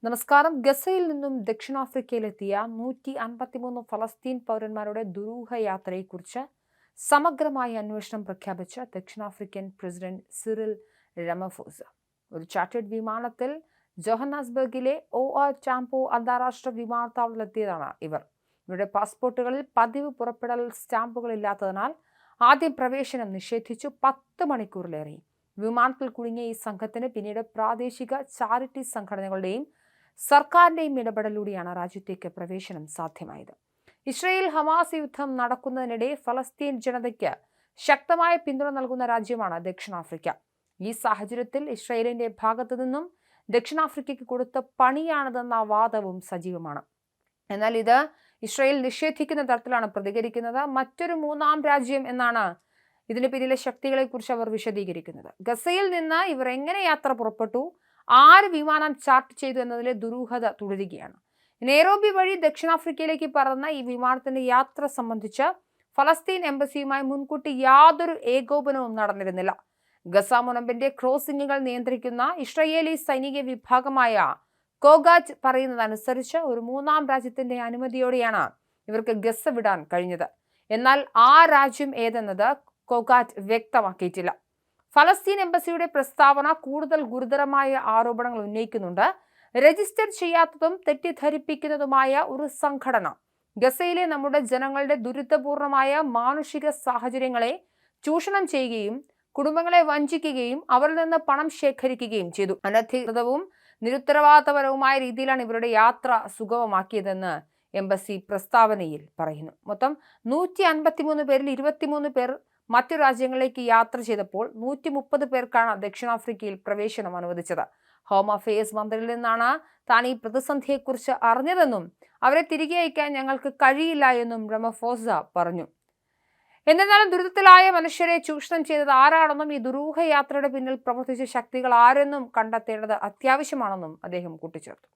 നമസ്കാരം. ഗസയിൽ നിന്നും ദക്ഷിണാഫ്രിക്കയിലെത്തിയ 153 ഫലസ്തീൻ പൗരന്മാരുടെ ദുരൂഹ യാത്രയെക്കുറിച്ച് സമഗ്രമായ അന്വേഷണം പ്രഖ്യാപിച്ച ദക്ഷിണാഫ്രിക്കൻ പ്രസിഡന്റ് സിറിൽ റമഫോസ. ഒരു ചാർട്ടേഡ് വിമാനത്തിൽ ജോഹന്നാസ്ബർഗിലെ OR ടാംപോ അന്താരാഷ്ട്ര വിമാനത്താവളത്തിലെത്തിയതാണ് ഇവർ. ഇവരുടെ പാസ്പോർട്ടുകളിൽ പതിവ് പുറപ്പെടൽ സ്റ്റാമ്പുകളില്ലാത്തതിനാൽ ആദ്യം പ്രവേശനം നിഷേധിച്ചു. 10 മണിക്കൂറിലേറെ വിമാനത്തിൽ കുടുങ്ങിയ ഈ സംഘത്തിന് പിന്നീട് പ്രാദേശിക ചാരിറ്റി സംഘടനകളുടെയും സർക്കാരിന്റെയും ഇടപെടലിലൂടെയാണ് രാജ്യത്തേക്ക് പ്രവേശനം സാധ്യമായത്. ഇസ്രായേൽ ഹമാസ് യുദ്ധം നടക്കുന്നതിനിടെ ഫലസ്തീൻ ജനതയ്ക്ക് ശക്തമായ പിന്തുണ നൽകുന്ന രാജ്യമാണ് ദക്ഷിണാഫ്രിക്ക. ഈ സാഹചര്യത്തിൽ ഇസ്രായേലിന്റെ ഭാഗത്തു നിന്നും ദക്ഷിണാഫ്രിക്കയ്ക്ക് കൊടുത്ത പണിയാണിതെന്ന വാദവും സജീവമാണ്. എന്നാൽ ഇത് ഇസ്രായേൽ നിഷേധിക്കുന്ന തരത്തിലാണ് പ്രതികരിക്കുന്നത്. മറ്റൊരു മൂന്നാം രാജ്യം എന്നാണ് ഇതിന് പിന്നിലെ ശക്തികളെക്കുറിച്ച് അവർ വിശദീകരിക്കുന്നത്. ഗസയിൽ നിന്ന് ഇവർ എങ്ങനെ യാത്ര പുറപ്പെട്ടു, ആര് വിമാനം ചാർട്ട് ചെയ്തു എന്നതിലെ ദുരൂഹത തുടരുകയാണ്. നെയ്റോബി വഴി ദക്ഷിണാഫ്രിക്കയിലേക്ക് പറന്ന ഈ വിമാനത്തിന്റെ യാത്ര സംബന്ധിച്ച് ഫലസ്തീൻ എംബസിയുമായി മുൻകൂട്ടി യാതൊരു ഏകോപനവും നടന്നിരുന്നില്ല. ഗസ മുനമ്പിന്റെ ക്രോസിംഗുകൾ നിയന്ത്രിക്കുന്ന ഇസ്രായേലി സൈനിക വിഭാഗമായ കോഗാറ്റ് പറയുന്നതനുസരിച്ച് ഒരു മൂന്നാം രാജ്യത്തിന്റെ അനുമതിയോടെയാണ് ഇവർക്ക് ഗസ വിടാൻ കഴിഞ്ഞത്. എന്നാൽ ആ രാജ്യം ഏതെന്നത് കോഗാറ്റ് വ്യക്തമാക്കിയിട്ടില്ല. ഫലസ്തീൻ എംബസിയുടെ പ്രസ്താവന കൂടുതൽ ഗുരുതരമായ ആരോപണങ്ങൾ ഉന്നയിക്കുന്നുണ്ട്. രജിസ്റ്റർ ചെയ്യാത്തതും തെറ്റിദ്ധരിപ്പിക്കുന്നതുമായ ഒരു സംഘടന ഗസയിലെ നമ്മുടെ ജനങ്ങളുടെ ദുരിതപൂർണമായ മാനുഷിക സാഹചര്യങ്ങളെ ചൂഷണം ചെയ്യുകയും കുടുംബങ്ങളെ വഞ്ചിക്കുകയും അവരിൽ നിന്ന് പണം ശേഖരിക്കുകയും ചെയ്തു. അനധികൃതവും നിരുത്തരവാദപരവുമായ രീതിയിലാണ് ഇവരുടെ യാത്ര സുഗമമാക്കിയതെന്ന് എംബസി പ്രസ്താവനയിൽ പറയുന്നു. മൊത്തം 153 പേരിൽ 23 പേർ മറ്റു രാജ്യങ്ങളിലേക്ക് യാത്ര ചെയ്തപ്പോൾ 130 പേർക്കാണ് ദക്ഷിണാഫ്രിക്കയിൽ പ്രവേശനം അനുവദിച്ചത്. ഹോം അഫയേഴ്സ് മന്ത്രിയിൽ നിന്നാണ് താൻ ഈ പ്രതിസന്ധിയെക്കുറിച്ച് അറിഞ്ഞതെന്നും അവരെ തിരികെ അയക്കാൻ ഞങ്ങൾക്ക് കഴിയില്ല എന്നും റമഫോസ പറഞ്ഞു. എന്നിരുന്നാലും ദുരിതത്തിലായ മനുഷ്യരെ ചൂഷണം ചെയ്തത് ആരാണെന്നും ഈ ദുരൂഹ യാത്രയുടെ പിന്നിൽ പ്രവർത്തിച്ച ശക്തികൾ ആരെന്നും കണ്ടെത്തേണ്ടത് അത്യാവശ്യമാണെന്നും അദ്ദേഹം കൂട്ടിച്ചേർത്തു.